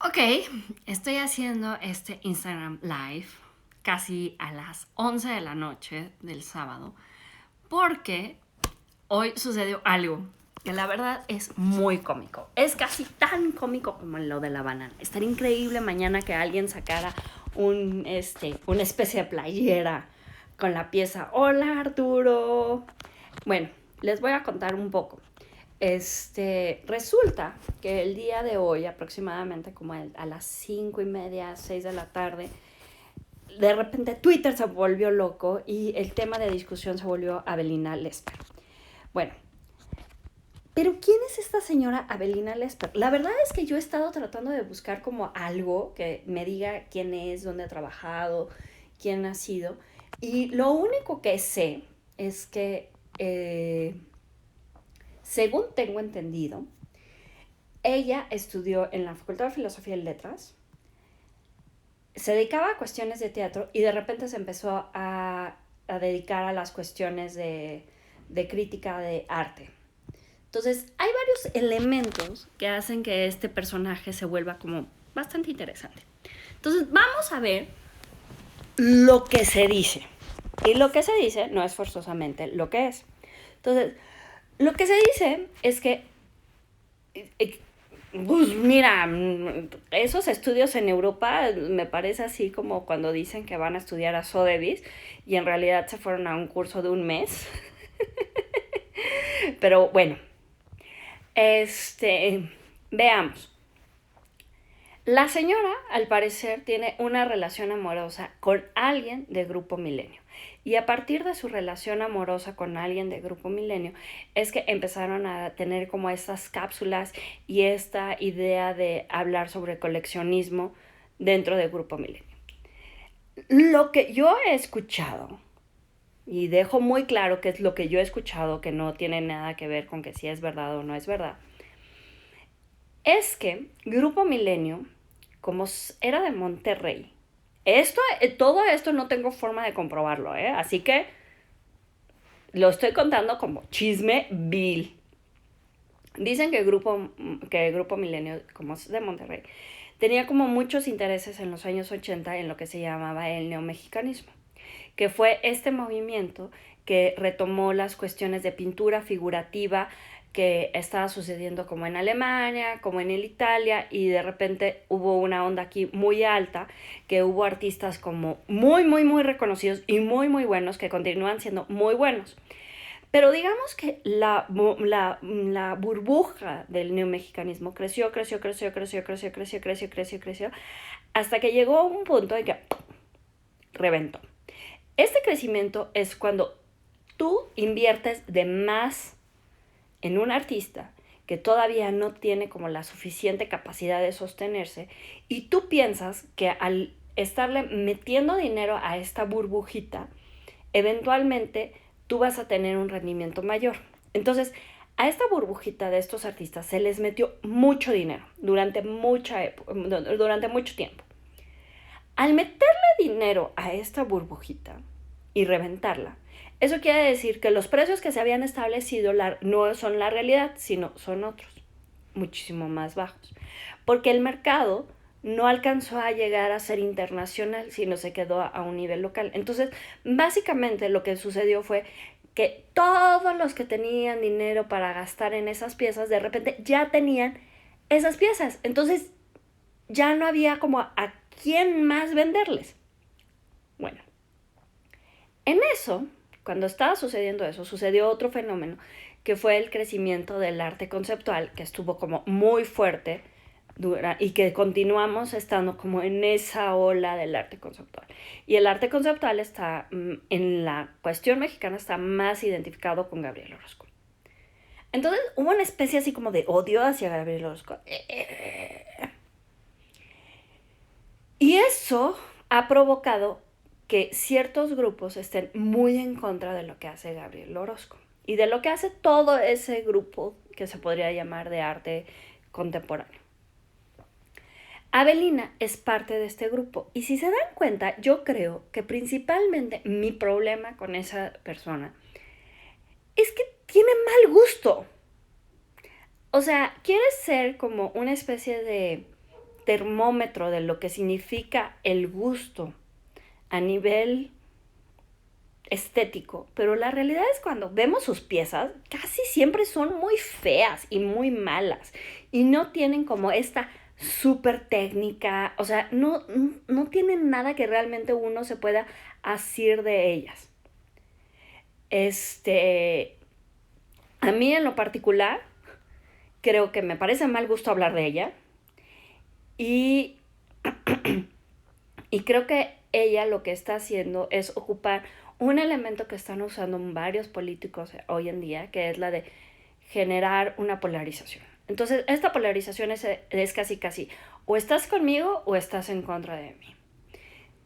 Ok, estoy haciendo este Instagram Live casi a las 11 de la noche del sábado porque hoy sucedió algo que la verdad es muy cómico. Es casi tan cómico como lo de la banana. Estaría increíble mañana que alguien sacara una especie de playera con la pieza Hola Arturo. Bueno, les voy a contar un poco. Resulta que el día de hoy, aproximadamente como a las 5:30, 6 de la tarde, de repente Twitter se volvió loco y el tema de discusión se volvió Avelina Lesper. Bueno, pero ¿quién es esta señora Avelina Lesper? La verdad es que yo he estado tratando de buscar como algo que me diga quién es, dónde ha trabajado, quién ha sido. Y lo único que sé es que, según tengo entendido, ella estudió en la Facultad de Filosofía y Letras, se dedicaba a cuestiones de teatro y de repente se empezó a dedicar a las cuestiones de crítica de arte. Entonces, hay varios elementos que hacen que este personaje se vuelva como bastante interesante. Entonces, vamos a ver lo que se dice. Y lo que se dice no es forzosamente lo que es. Entonces, lo que se dice es que pues mira, esos estudios en Europa me parece así como cuando dicen que van a estudiar a Sotheby's y en realidad se fueron a un curso de un mes. Pero bueno, veamos. La señora, al parecer, tiene una relación amorosa con alguien de Grupo Milenio. Y a partir de su relación amorosa con alguien de Grupo Milenio, es que empezaron a tener como estas cápsulas y esta idea de hablar sobre coleccionismo dentro de Grupo Milenio. Lo que yo he escuchado, y dejo muy claro que es lo que yo he escuchado, que no tiene nada que ver con que si es verdad o no es verdad, es que Grupo Milenio, como era de Monterrey, todo esto no tengo forma de comprobarlo, así que lo estoy contando como chisme vil. Dicen que Grupo Milenio, como es de Monterrey, tenía como muchos intereses en los años 80 en lo que se llamaba el neomexicanismo, que fue este movimiento que retomó las cuestiones de pintura figurativa que estaba sucediendo como en Alemania, como en Italia, y de repente hubo una onda aquí muy alta, que hubo artistas como muy, muy, muy reconocidos y muy, muy buenos, que continúan siendo muy buenos. Pero digamos que la burbuja del neomexicanismo creció, creció, creció, creció, creció, creció, creció, creció, creció, hasta que llegó a un punto en que reventó. Este crecimiento es cuando tú inviertes de más en un artista que todavía no tiene como la suficiente capacidad de sostenerse y tú piensas que al estarle metiendo dinero a esta burbujita, eventualmente tú vas a tener un rendimiento mayor. Entonces, a esta burbujita de estos artistas se les metió mucho dinero durante mucho tiempo. Al meterle dinero a esta burbujita y reventarla, eso quiere decir que los precios que se habían establecido no son la realidad, sino son otros, muchísimo más bajos. Porque el mercado no alcanzó a llegar a ser internacional, sino se quedó a un nivel local. Entonces, básicamente lo que sucedió fue que todos los que tenían dinero para gastar en esas piezas, de repente ya tenían esas piezas. Entonces, ya no había como a quién más venderles. Bueno, en eso, cuando estaba sucediendo eso, sucedió otro fenómeno, que fue el crecimiento del arte conceptual, que estuvo como muy fuerte y que continuamos estando como en esa ola del arte conceptual. Y el arte conceptual está, en la cuestión mexicana, está más identificado con Gabriel Orozco. Entonces hubo una especie así como de odio hacia Gabriel Orozco. Y eso ha provocado que ciertos grupos estén muy en contra de lo que hace Gabriel Orozco y de lo que hace todo ese grupo que se podría llamar de arte contemporáneo. Avelina es parte de este grupo y si se dan cuenta, yo creo que principalmente mi problema con esa persona es que tiene mal gusto. O sea, quiere ser como una especie de termómetro de lo que significa el gusto a nivel estético, pero la realidad es cuando vemos sus piezas, casi siempre son muy feas y muy malas y no tienen como esta súper técnica, o sea, no tienen nada que realmente uno se pueda asir de ellas. A mí en lo particular, creo que me parece mal gusto hablar de ella y, y creo que ella lo que está haciendo es ocupar un elemento que están usando varios políticos hoy en día, que es la de generar una polarización. Entonces, esta polarización es casi, o estás conmigo o estás en contra de mí.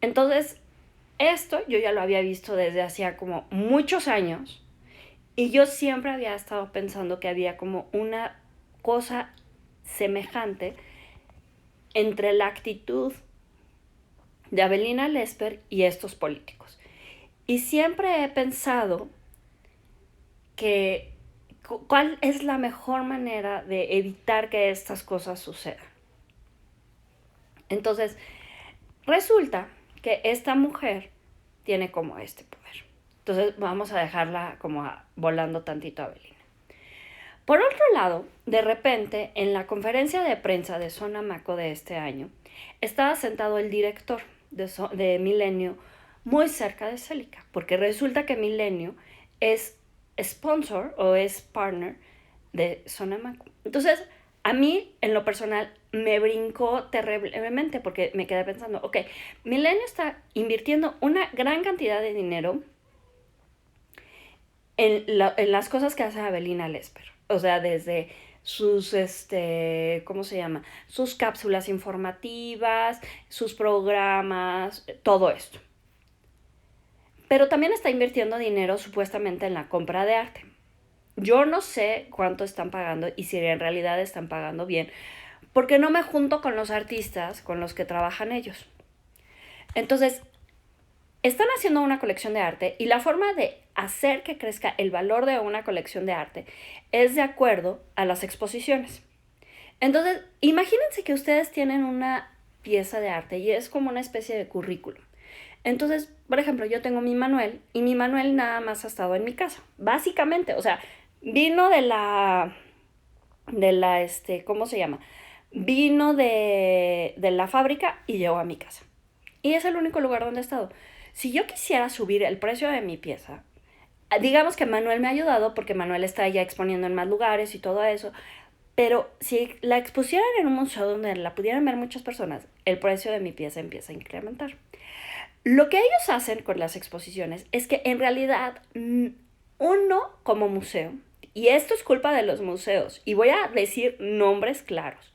Entonces, esto yo ya lo había visto desde hacía como muchos años y yo siempre había estado pensando que había como una cosa semejante entre la actitud de Avelina Lesper y estos políticos. Y siempre he pensado que cuál es la mejor manera de evitar que estas cosas sucedan. Entonces, resulta que esta mujer tiene como este poder. Entonces, vamos a dejarla como volando tantito a Avelina. Por otro lado, de repente, en la conferencia de prensa de Sonamaco de este año, estaba sentado el director de Milenio muy cerca de Célica, porque resulta que Milenio es sponsor o es partner de Sonamaco. Entonces, a mí, en lo personal, me brincó terriblemente porque me quedé pensando, ok, Milenio está invirtiendo una gran cantidad de dinero en las cosas que hace Avelina Lesper. O sea, desde sus, ¿cómo se llama? Sus cápsulas informativas, sus programas, todo esto. Pero también está invirtiendo dinero supuestamente en la compra de arte. Yo no sé cuánto están pagando y si en realidad están pagando bien, porque no me junto con los artistas con los que trabajan ellos. Entonces, están haciendo una colección de arte y la forma de hacer que crezca el valor de una colección de arte es de acuerdo a las exposiciones. Entonces, imagínense que ustedes tienen una pieza de arte y es como una especie de currículum. Entonces, por ejemplo, yo tengo mi Manuel y mi Manuel nada más ha estado en mi casa, básicamente, o sea, vino ¿cómo se llama? Vino de la fábrica y llegó a mi casa. Y es el único lugar donde he estado. Si yo quisiera subir el precio de mi pieza, digamos que Manuel me ha ayudado porque Manuel está ya exponiendo en más lugares y todo eso, pero si la expusieran en un museo donde la pudieran ver muchas personas, el precio de mi pieza empieza a incrementar. Lo que ellos hacen con las exposiciones es que en realidad uno como museo, y esto es culpa de los museos, y voy a decir nombres claros,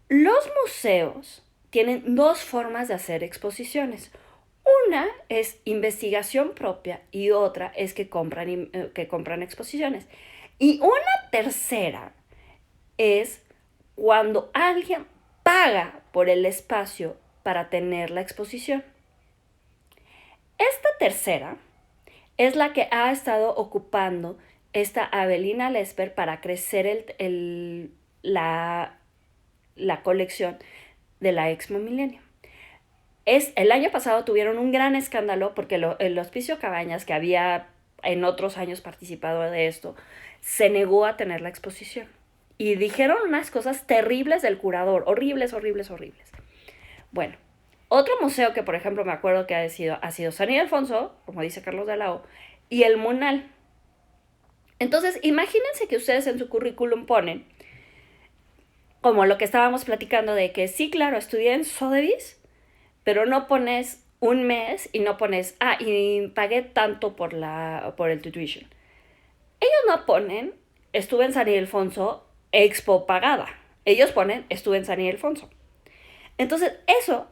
los museos tienen dos formas de hacer exposiciones. Una es investigación propia y otra es que compran exposiciones. Y una tercera es cuando alguien paga por el espacio para tener la exposición. Esta tercera es la que ha estado ocupando esta Avelina Lesper para crecer la colección de la Expo Milenio. El año pasado tuvieron un gran escándalo porque el Hospicio Cabañas, que había en otros años participado de esto, se negó a tener la exposición. Y dijeron unas cosas terribles del curador, horribles. Bueno, otro museo que, por ejemplo, me acuerdo que ha sido San Ildefonso, como dice Carlos de la O, y el Munal. Entonces, imagínense que ustedes en su currículum ponen, como lo que estábamos platicando de que sí, claro, estudié en Sotheby's, pero no pones un mes y no pones, y pagué tanto por el tuition. Ellos no ponen, estuve en San Ildefonso, expo pagada. Ellos ponen, estuve en San Ildefonso. Entonces, eso,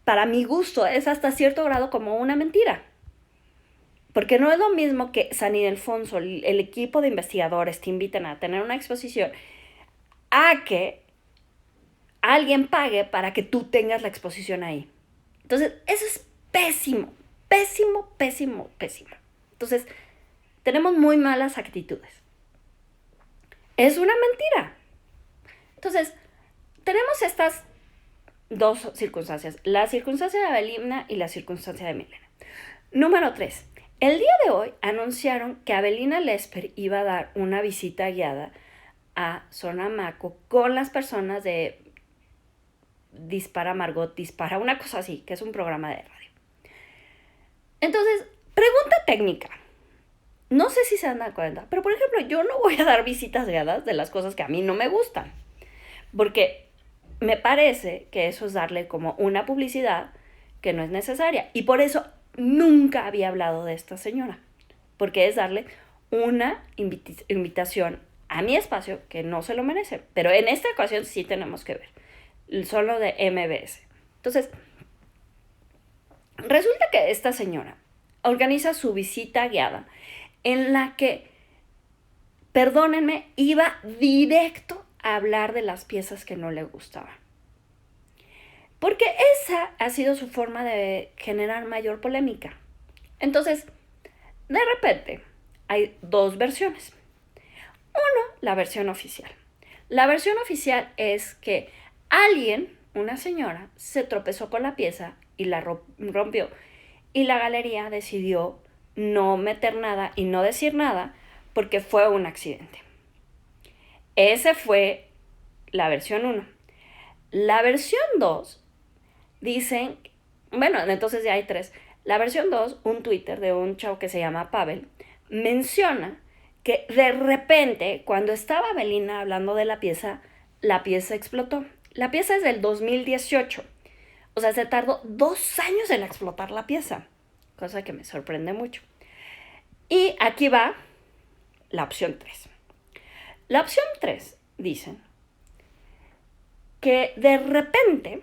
para mi gusto, es hasta cierto grado como una mentira. Porque no es lo mismo que San Ildefonso, el equipo de investigadores te inviten a tener una exposición, a que alguien pague para que tú tengas la exposición ahí. Entonces, eso es pésimo. Entonces, tenemos muy malas actitudes. Es una mentira. Entonces, tenemos estas dos circunstancias, la circunstancia de Avelina y la circunstancia de Milena. Número 3. El día de hoy anunciaron que Avelina Lesper iba a dar una visita guiada a Sonamaco con las personas de Dispara Margot, Dispara, una cosa así, que es un programa de radio. Entonces, pregunta técnica. No sé si se dan cuenta, pero por ejemplo, yo no voy a dar visitas guiadas de las cosas que a mí no me gustan, porque me parece que eso es darle como una publicidad que no es necesaria. Y por eso nunca había hablado de esta señora, porque es darle una invitación a mi espacio que no se lo merece. Pero en esta ocasión sí tenemos que ver, solo de MBS. Entonces, resulta que esta señora organiza su visita guiada en la que, perdónenme, iba directo a hablar de las piezas que no le gustaban. Porque esa ha sido su forma de generar mayor polémica. Entonces, de repente, hay dos versiones. Uno, la versión oficial. La versión oficial es que alguien, una señora, se tropezó con la pieza y la rompió. Y la galería decidió no meter nada y no decir nada porque fue un accidente. Esa fue la versión 1. La versión 2 dicen, bueno, entonces ya hay 3. La versión 2, un Twitter de un chavo que se llama Pavel, menciona que de repente, cuando estaba Avelina hablando de la pieza explotó. La pieza es del 2018. O sea, se tardó 2 años en explotar la pieza, cosa que me sorprende mucho. Y aquí va la opción 3. La opción 3 dicen que de repente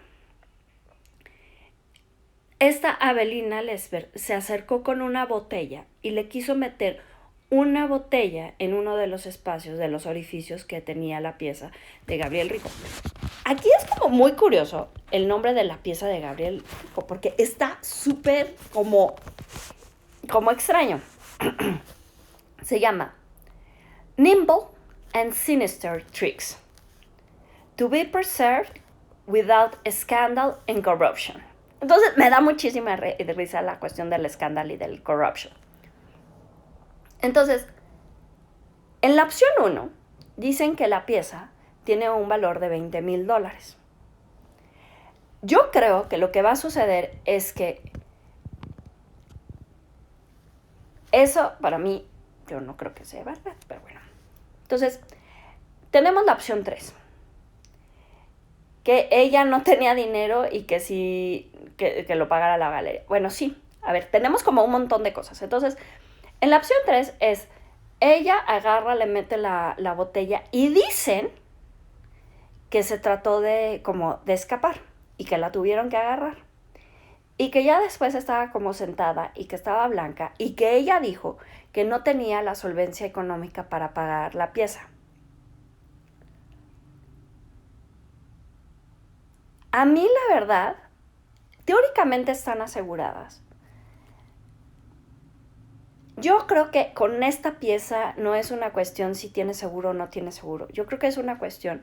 esta Avelina Lesper se acercó con una botella y le quiso meter una botella en uno de los espacios, de los orificios que tenía la pieza de Gabriel Rico. Aquí es como muy curioso el nombre de la pieza de Gabriel Rico, porque está súper como extraño. Se llama Nimble and Sinister Tricks, to be preserved without scandal and corruption. Entonces me da muchísima risa la cuestión del escándalo y del corruption. Entonces, en la opción 1, dicen que la pieza tiene un valor de $20,000. Yo creo que lo que va a suceder es que eso, para mí, yo no creo que sea verdad, pero bueno. Entonces, tenemos la opción 3. Que ella no tenía dinero y que sí, que lo pagara la galería. Bueno, sí. A ver, tenemos como un montón de cosas. Entonces, en la opción 3 es, ella agarra, le mete la botella y dicen que se trató de escapar y que la tuvieron que agarrar. Y que ya después estaba como sentada y que estaba blanca y que ella dijo que no tenía la solvencia económica para pagar la pieza. A mí la verdad, teóricamente están aseguradas. Yo creo que con esta pieza no es una cuestión si tiene seguro o no tiene seguro. Yo creo que es una cuestión,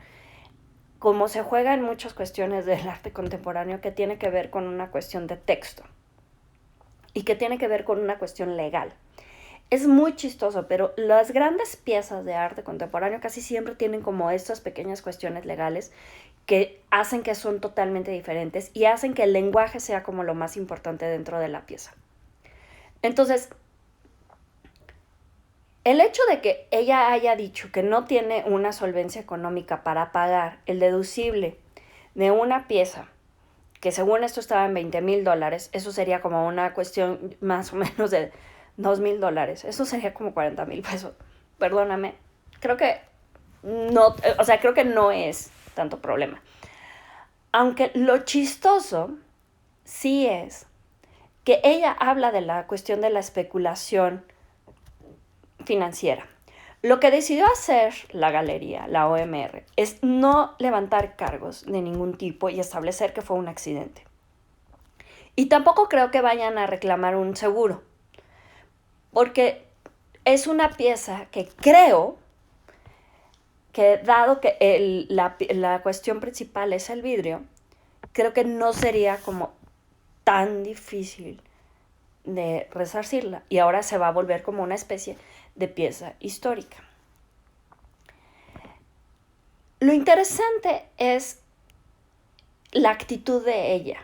como se juega en muchas cuestiones del arte contemporáneo, que tiene que ver con una cuestión de texto y que tiene que ver con una cuestión legal. Es muy chistoso, pero las grandes piezas de arte contemporáneo casi siempre tienen como estas pequeñas cuestiones legales que hacen que son totalmente diferentes y hacen que el lenguaje sea como lo más importante dentro de la pieza. Entonces, el hecho de que ella haya dicho que no tiene una solvencia económica para pagar el deducible de una pieza, que según esto estaba en $20,000, eso sería como una cuestión más o menos de $2,000. Eso sería como 40,000 pesos. Perdóname. Creo que no es tanto problema. Aunque lo chistoso sí es que ella habla de la cuestión de la especulación financiera. Lo que decidió hacer la galería, la OMR, es no levantar cargos de ningún tipo y establecer que fue un accidente. Y tampoco creo que vayan a reclamar un seguro, porque es una pieza que creo que, dado que la cuestión principal es el vidrio, creo que no sería como tan difícil de resarcirla. Y ahora se va a volver como una especie de pieza histórica. Lo interesante es la actitud de ella.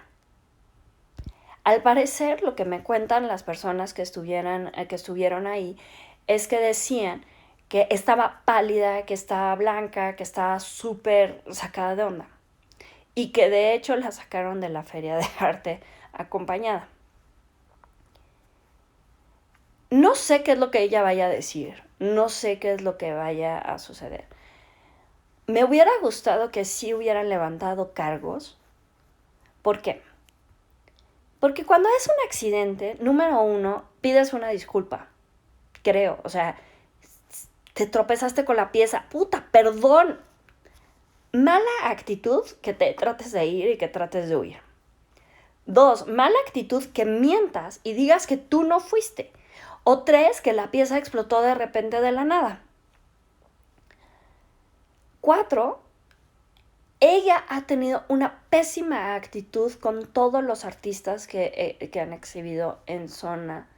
Al parecer, lo que me cuentan las personas que estuvieron ahí es que decían que estaba pálida, que estaba blanca, que estaba súper sacada de onda. Y que de hecho la sacaron de la feria de arte acompañada. No sé qué es lo que ella vaya a decir, no sé qué es lo que vaya a suceder. Me hubiera gustado que sí hubieran levantado cargos. ¿Por qué? Porque cuando es un accidente, número uno, pides una disculpa. Creo, o sea, te tropezaste con la pieza. Puta, perdón. Mala actitud que te trates de ir y que trates de huir. Dos, mala actitud que mientas y digas que tú no fuiste. O tres, que la pieza explotó de repente de la nada. Cuatro, ella ha tenido una pésima actitud con todos los artistas que han exhibido en zona.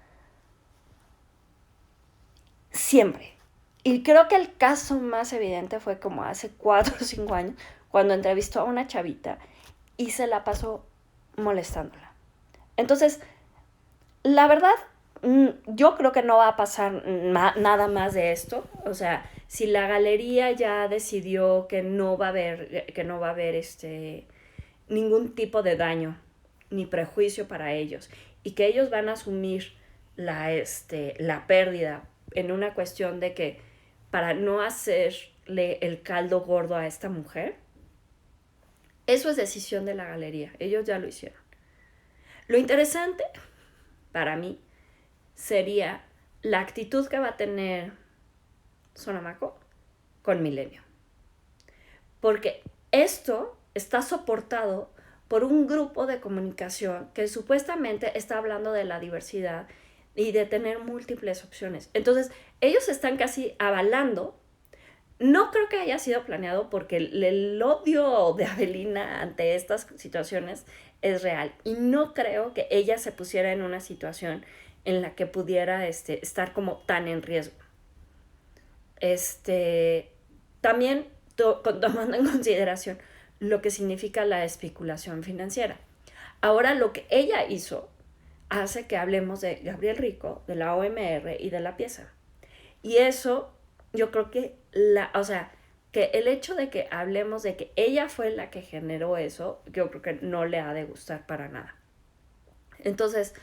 Siempre. Y creo que el caso más evidente fue como hace 4 o 5 años, cuando entrevistó a una chavita y se la pasó molestándola. Entonces, la verdad, yo creo que no va a pasar nada más de esto. O sea, si la galería ya decidió que no va a haber ningún tipo de daño ni prejuicio para ellos y que ellos van a asumir la pérdida en una cuestión de que para no hacerle el caldo gordo a esta mujer, eso es decisión de la galería. Ellos ya lo hicieron. Lo interesante para mí sería la actitud que va a tener Sonamaco con Milenio. Porque esto está soportado por un grupo de comunicación que supuestamente está hablando de la diversidad y de tener múltiples opciones. Entonces, ellos están casi avalando. No creo que haya sido planeado porque el odio de Avelina ante estas situaciones es real. Y no creo que ella se pusiera en una situación en la que pudiera estar como tan en riesgo. También tomando en consideración lo que significa la especulación financiera. Ahora lo que ella hizo hace que hablemos de Gabriel Rico, de la OMR y de la pieza. Y eso, yo creo que que el hecho de que hablemos de que ella fue la que generó eso, yo creo que no le ha de gustar para nada. Entonces,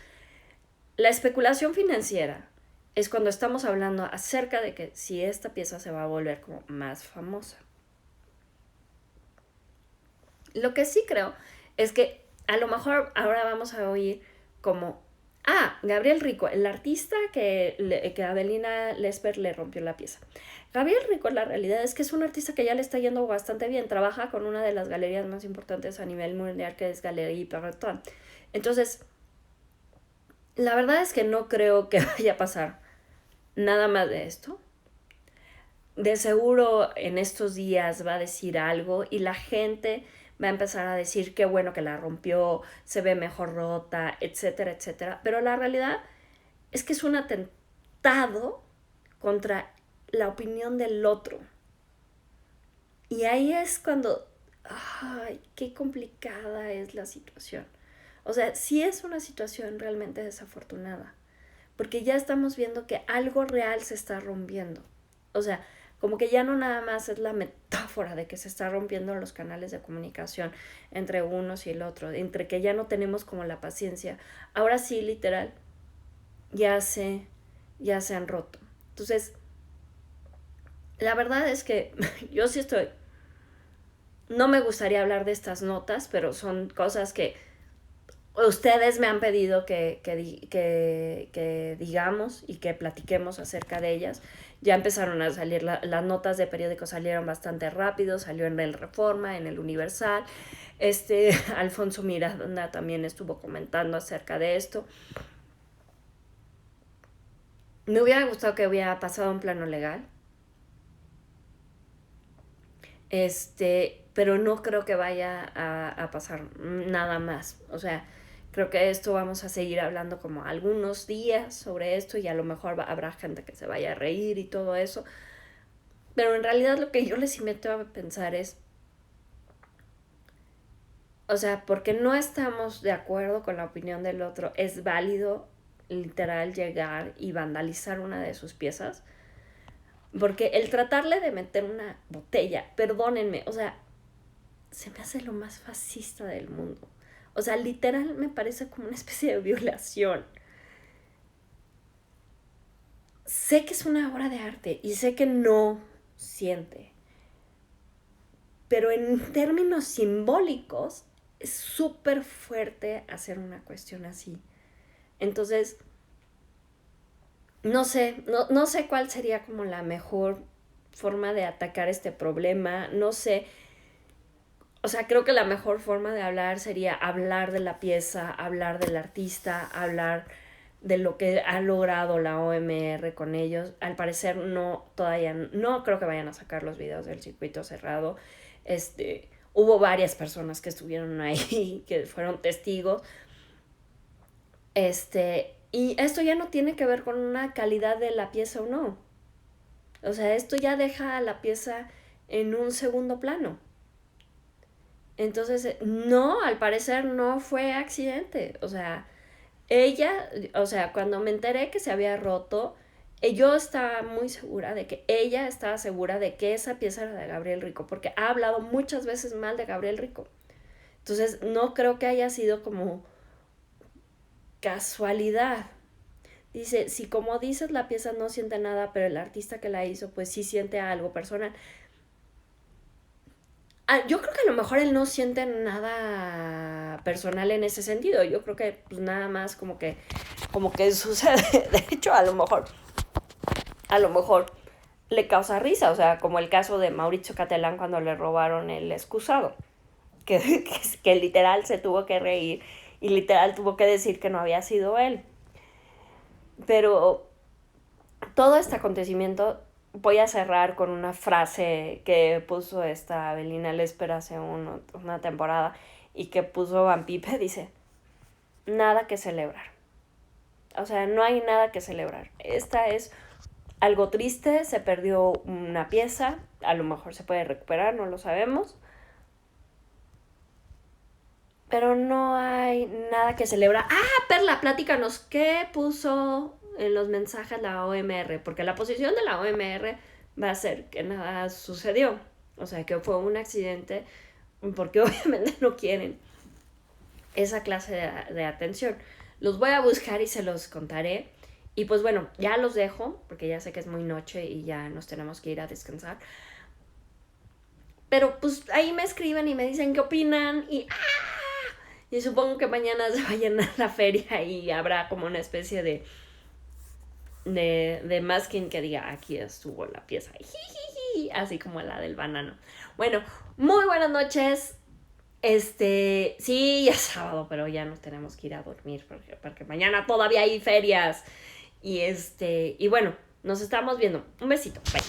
la especulación financiera es cuando estamos hablando acerca de que si esta pieza se va a volver como más famosa. Lo que sí creo es que a lo mejor ahora vamos a oír como, Gabriel Rico, el artista que Adelina Lesper le rompió la pieza. Gabriel Rico, la realidad es que es un artista que ya le está yendo bastante bien, trabaja con una de las galerías más importantes a nivel mundial, que es Galería Perrotin. Entonces, la verdad es que no creo que vaya a pasar nada más de esto. De seguro en estos días va a decir algo y la gente va a empezar a decir qué bueno que la rompió, se ve mejor rota, etcétera, etcétera. Pero la realidad es que es un atentado contra la opinión del otro. Y ahí es cuando, qué complicada es la situación. O sea, sí es una situación realmente desafortunada, porque ya estamos viendo que algo real se está rompiendo. O sea, como que ya no nada más es la metáfora de que se está rompiendo los canales de comunicación entre unos y el otro, entre que ya no tenemos como la paciencia. Ahora sí, literal, ya se han roto. Entonces, la verdad es que yo sí no me gustaría hablar de estas notas, pero son cosas que ustedes me han pedido que digamos y que platiquemos acerca de ellas. Ya empezaron a salir, las notas de periódico salieron bastante rápido, salió en el Reforma, en el Universal. Alfonso Miranda también estuvo comentando acerca de esto. Me hubiera gustado que hubiera pasado un plano legal. Pero no creo que vaya a pasar nada más. O sea, creo que esto vamos a seguir hablando como algunos días sobre esto y a lo mejor habrá gente que se vaya a reír y todo eso. Pero en realidad lo que yo les invito a pensar es, o sea, porque no estamos de acuerdo con la opinión del otro, es válido literal llegar y vandalizar una de sus piezas. Porque el tratarle de meter una botella, perdónenme, o sea, se me hace lo más fascista del mundo. O sea, literal me parece como una especie de violación. Sé que es una obra de arte y sé que no siente. Pero en términos simbólicos es súper fuerte hacer una cuestión así. Entonces, no sé cuál sería como la mejor forma de atacar este problema. No sé. O sea, creo que la mejor forma de hablar sería hablar de la pieza, hablar del artista, hablar de lo que ha logrado la OMR con ellos. Al parecer todavía no creo que vayan a sacar los videos del circuito cerrado. Hubo varias personas que estuvieron ahí, que fueron testigos. Y esto ya no tiene que ver con una calidad de la pieza o no. O sea, esto ya deja a la pieza en un segundo plano. Entonces, no, al parecer no fue accidente. O sea, cuando me enteré que se había roto, yo estaba muy segura de que ella estaba segura de que esa pieza era de Gabriel Rico, porque ha hablado muchas veces mal de Gabriel Rico. Entonces, no creo que haya sido como casualidad. Dice, si como dices la pieza no siente nada, pero el artista que la hizo, pues sí siente algo personal. Yo creo que a lo mejor él no siente nada personal en ese sentido. Yo creo que pues nada más como que sucede. De hecho, a lo mejor le causa risa. O sea, como el caso de Mauricio Catalán cuando le robaron el excusado. Que literal se tuvo que reír y literal tuvo que decir que no había sido él. Pero todo este acontecimiento, voy a cerrar con una frase que puso esta Avelina Lesper hace una temporada y que puso Van Pipe, dice, nada que celebrar. O sea, no hay nada que celebrar. Esta es algo triste, se perdió una pieza, a lo mejor se puede recuperar, no lo sabemos. Pero no hay nada que celebrar. Perla, platícanos, ¿qué puso en los mensajes la OMR? Porque la posición de la OMR va a ser que nada sucedió. O sea, que fue un accidente, porque obviamente no quieren esa clase de atención. Los voy a buscar y se los contaré. Y pues bueno, ya los dejo, porque ya sé que es muy noche y ya nos tenemos que ir a descansar. Pero pues ahí me escriben y me dicen qué opinan y supongo que mañana se vayan a la feria y habrá como una especie de masking que diga, aquí estuvo la pieza, así como la del banano. Bueno, muy buenas noches. Sí, ya es sábado, pero ya nos tenemos que ir a dormir porque mañana todavía hay ferias. Y bueno, nos estamos viendo. Un besito, bye.